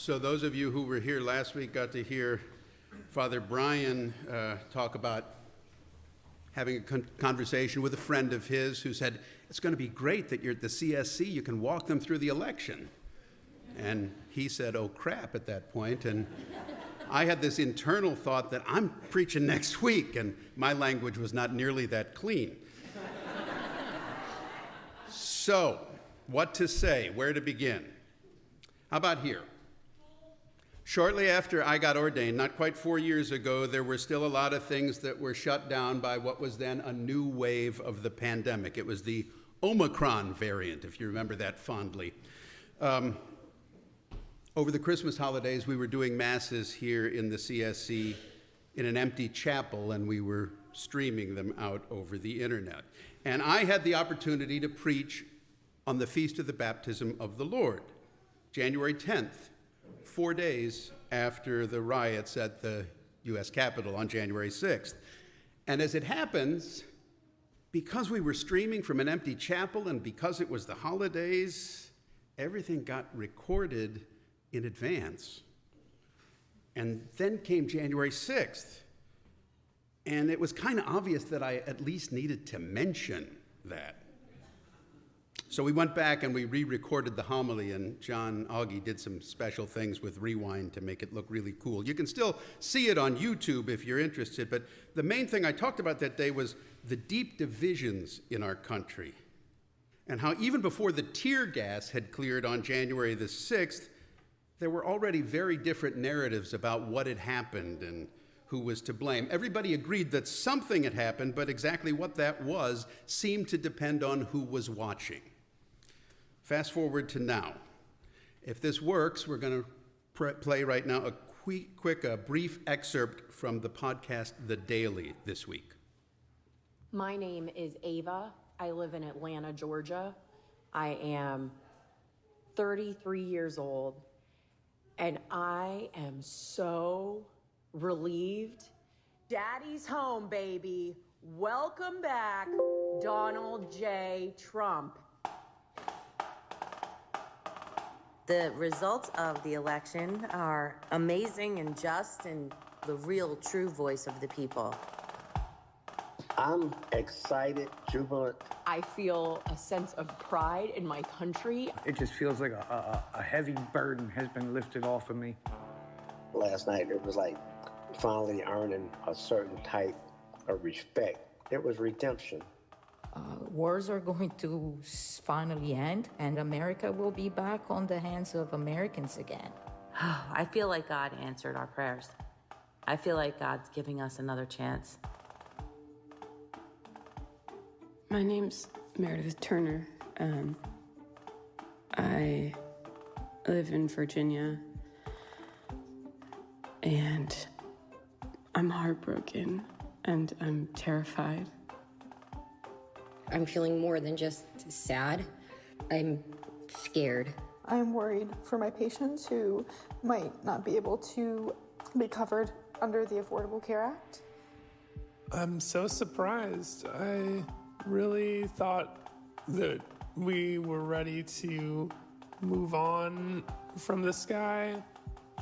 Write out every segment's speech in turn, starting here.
So those of you who were here last week got to hear Father Brian talk about having a conversation with a friend of his who said, it's going to be great that you're at the CSC, you can walk them through the election. And he said, oh crap, at that point. And I had this internal thought that I'm preaching next week, and my language was not nearly that clean. So, what to say, where to begin? How about here? Shortly after I got ordained, not quite 4 years ago, there were still a lot of things that were shut down by what was then a new wave of the pandemic. It was the Omicron variant, if you remember that fondly. Over the Christmas holidays, we were doing masses here in the CSC in an empty chapel, and we were streaming them out over the internet. And I had the opportunity to preach on the Feast of the Baptism of the Lord, January 10th. 4 days after the riots at the U.S. Capitol on January 6th. And as it happens, because we were streaming from an empty chapel and because it was the holidays, everything got recorded in advance. And then came January 6th. And it was kind of obvious that I at least needed to mention that. So we went back and we re-recorded the homily, and John Augie did some special things with Rewind to make it look really cool. You can still see it on YouTube if you're interested, but the main thing I talked about that day was the deep divisions in our country, and how even before the tear gas had cleared on January the 6th, there were already very different narratives about what had happened and who was to blame. Everybody agreed that something had happened, but exactly what that was seemed to depend on who was watching. Fast forward to now. If this works, we're going to play right now a brief excerpt from the podcast The Daily this week. My name is Ava. I live in Atlanta, Georgia. I am 33 years old, and I am so relieved. Daddy's home, baby. Welcome back, Donald J. Trump. The results of the election are amazing and just and the real true voice of the people. I'm excited, jubilant. I feel a sense of pride in my country. It just feels like a heavy burden has been lifted off of me. Last night, it was like finally earning a certain type of respect. It was redemption. Wars are going to finally end, and America will be back on the hands of Americans again. I feel like God answered our prayers. I feel like God's giving us another chance. My name's Meredith Turner. I live in Virginia, and I'm heartbroken, and I'm terrified. I'm feeling more than just sad. I'm scared. I'm worried for my patients who might not be able to be covered under the Affordable Care Act. I'm so surprised. I really thought that we were ready to move on from this guy.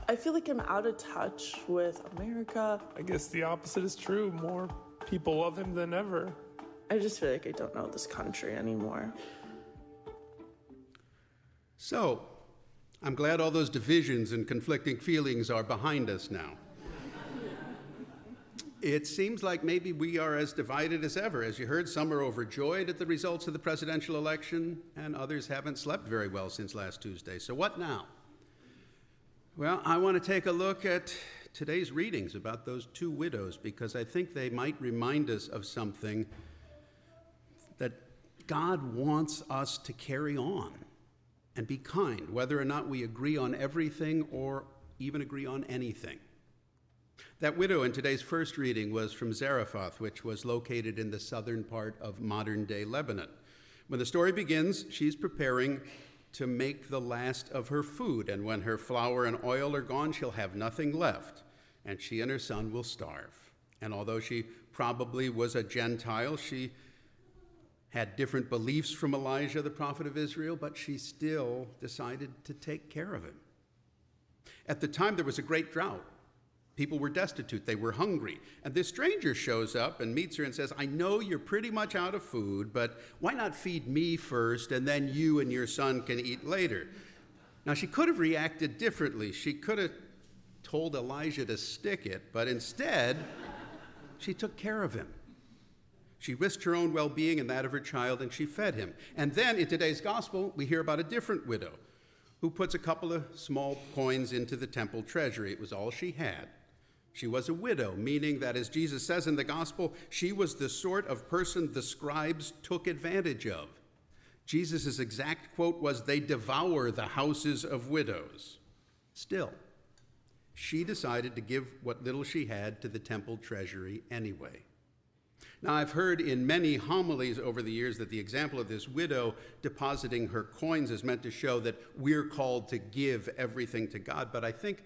I feel like I'm out of touch with America. I guess the opposite is true. More people love him than ever. I just feel like I don't know this country anymore. So, I'm glad all those divisions and conflicting feelings are behind us now. It seems like maybe we are as divided as ever. As you heard, some are overjoyed at the results of the presidential election, and others haven't slept very well since last Tuesday. So what now? Well, I want to take a look at today's readings about those two widows, because I think they might remind us of something that God wants us to carry on and be kind, whether or not we agree on everything or even agree on anything. That widow in today's first reading was from Zarephath, which was located in the southern part of modern-day Lebanon. When the story begins, she's preparing to make the last of her food, and when her flour and oil are gone, she'll have nothing left, and she and her son will starve. And although she probably was a Gentile, she had different beliefs from Elijah, the prophet of Israel, but she still decided to take care of him. At the time, there was a great drought. People were destitute, they were hungry. And this stranger shows up and meets her and says, I know you're pretty much out of food, but why not feed me first and then you and your son can eat later? Now, she could have reacted differently. She could have told Elijah to stick it, but instead, she took care of him. She risked her own well-being and that of her child, and she fed him. And then, in today's gospel, we hear about a different widow who puts a couple of small coins into the temple treasury. It was all she had. She was a widow, meaning that, as Jesus says in the gospel, she was the sort of person the scribes took advantage of. Jesus' exact quote was, "They devour the houses of widows." Still, she decided to give what little she had to the temple treasury anyway. Now, I've heard in many homilies over the years that the example of this widow depositing her coins is meant to show that we're called to give everything to God, but I think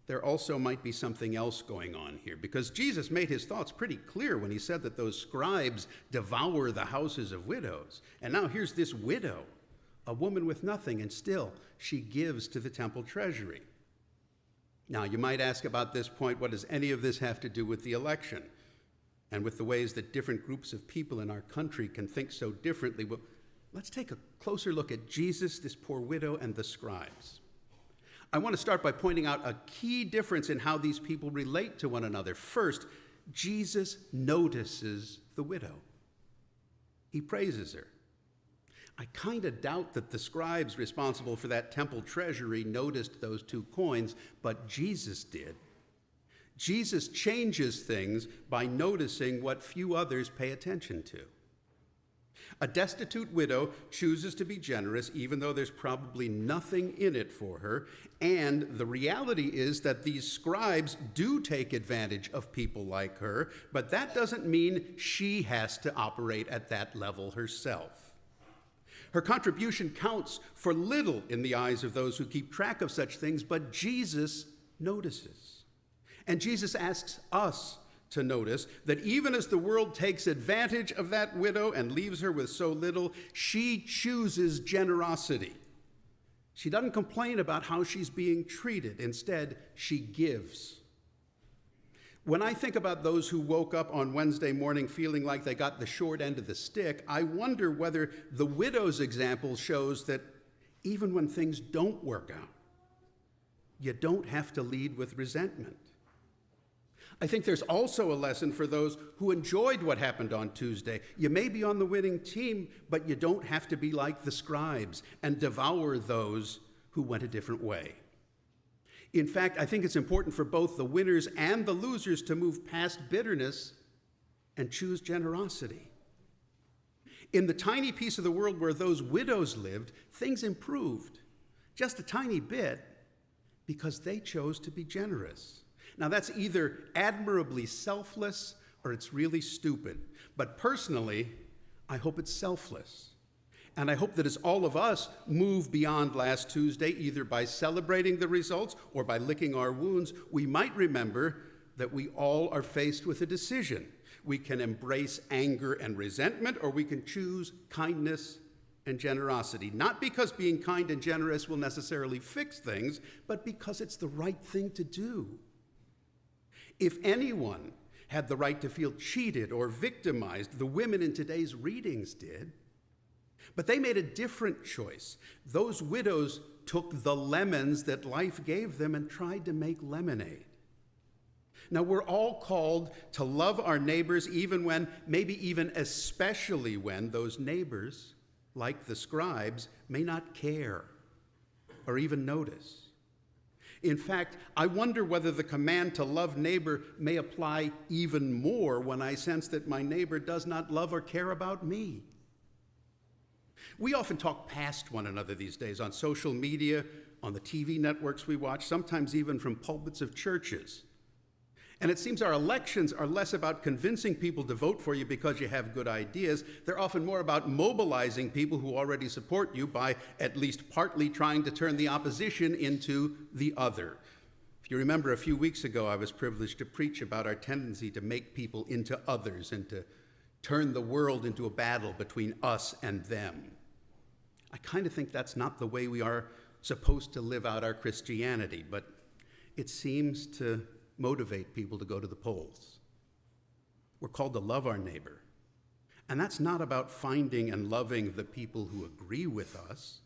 there also might be something else going on here, because Jesus made his thoughts pretty clear when he said that those scribes devour the houses of widows. And now here's this widow, a woman with nothing, and still she gives to the temple treasury. Now, you might ask about this point, what does any of this have to do with the election and with the ways that different groups of people in our country can think so differently? Well, let's take a closer look at Jesus, this poor widow, and the scribes. I want to start by pointing out a key difference in how these people relate to one another. First, Jesus notices the widow. He praises her. I kind of doubt that the scribes responsible for that temple treasury noticed those 2 coins, but Jesus did. Jesus changes things by noticing what few others pay attention to. A destitute widow chooses to be generous even though there's probably nothing in it for her, and the reality is that these scribes do take advantage of people like her, but that doesn't mean she has to operate at that level herself. Her contribution counts for little in the eyes of those who keep track of such things, but Jesus notices. And Jesus asks us to notice that even as the world takes advantage of that widow and leaves her with so little, she chooses generosity. She doesn't complain about how she's being treated. Instead, she gives. When I think about those who woke up on Wednesday morning feeling like they got the short end of the stick, I wonder whether the widow's example shows that even when things don't work out, you don't have to lead with resentment. I think there's also a lesson for those who enjoyed what happened on Tuesday. You may be on the winning team, but you don't have to be like the scribes and devour those who went a different way. In fact, I think it's important for both the winners and the losers to move past bitterness and choose generosity. In the tiny piece of the world where those widows lived, things improved just a tiny bit because they chose to be generous. Now, that's either admirably selfless or it's really stupid. But personally, I hope it's selfless. And I hope that as all of us move beyond last Tuesday, either by celebrating the results or by licking our wounds, we might remember that we all are faced with a decision. We can embrace anger and resentment, or we can choose kindness and generosity. Not because being kind and generous will necessarily fix things, but because it's the right thing to do. If anyone had the right to feel cheated or victimized, the women in today's readings did. But they made a different choice. Those widows took the lemons that life gave them and tried to make lemonade. Now, we're all called to love our neighbors even when, maybe even especially when, those neighbors, like the scribes, may not care or even notice. In fact, I wonder whether the command to love neighbor may apply even more when I sense that my neighbor does not love or care about me. We often talk past one another these days on social media, on the TV networks we watch, sometimes even from pulpits of churches. And it seems our elections are less about convincing people to vote for you because you have good ideas. They're often more about mobilizing people who already support you by at least partly trying to turn the opposition into the other. If you remember, a few weeks ago, I was privileged to preach about our tendency to make people into others and to turn the world into a battle between us and them. I kind of think that's not the way we are supposed to live out our Christianity, but it seems to motivate people to go to the polls. We're called to love our neighbor. And that's not about finding and loving the people who agree with us.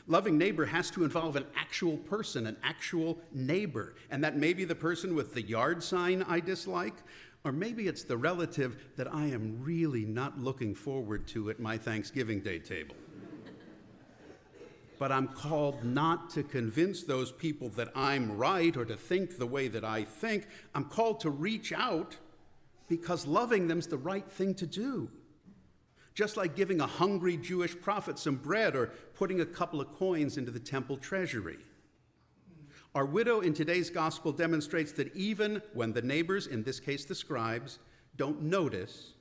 Loving neighbor has to involve an actual person, an actual neighbor. And that may be the person with the yard sign I dislike, or maybe it's the relative that I am really not looking forward to at my Thanksgiving Day table. But I'm called not to convince those people that I'm right or to think the way that I think. I'm called to reach out because loving them's the right thing to do. Just like giving a hungry Jewish prophet some bread or putting a couple of coins into the temple treasury. Our widow in today's gospel demonstrates that even when the neighbors, in this case the scribes, don't notice,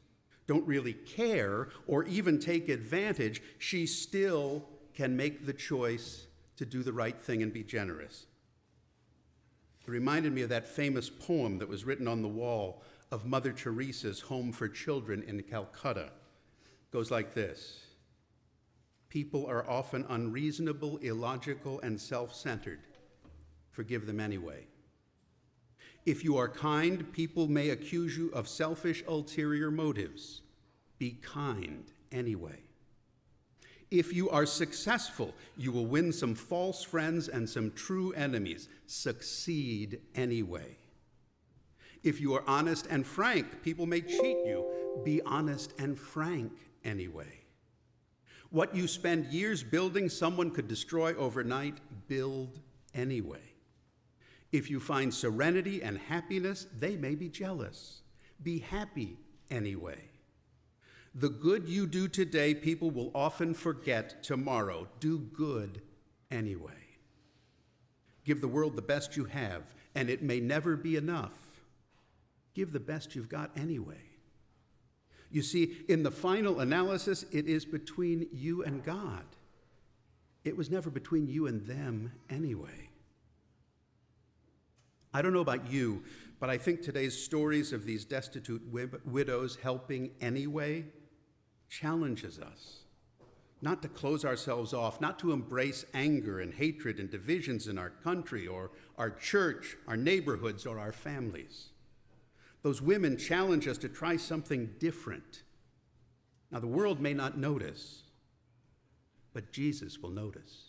don't really care, or even take advantage, she still can make the choice to do the right thing and be generous. It reminded me of that famous poem that was written on the wall of Mother Teresa's Home for Children in Calcutta. It goes like this: people are often unreasonable, illogical, and self-centered. Forgive them anyway. If you are kind, people may accuse you of selfish, ulterior motives. Be kind anyway. If you are successful, you will win some false friends and some true enemies. Succeed anyway. If you are honest and frank, people may cheat you. Be honest and frank anyway. What you spend years building, someone could destroy overnight. Build anyway. If you find serenity and happiness, they may be jealous. Be happy anyway. The good you do today, people will often forget tomorrow. Do good anyway. Give the world the best you have, and it may never be enough. Give the best you've got anyway. You see, in the final analysis, it is between you and God. It was never between you and them anyway. I don't know about you, but I think today's stories of these destitute widows helping anyway challenges us not to close ourselves off, not to embrace anger and hatred and divisions in our country or our church, our neighborhoods, or our families. Those women challenge us to try something different. Now, the world may not notice, but Jesus will notice.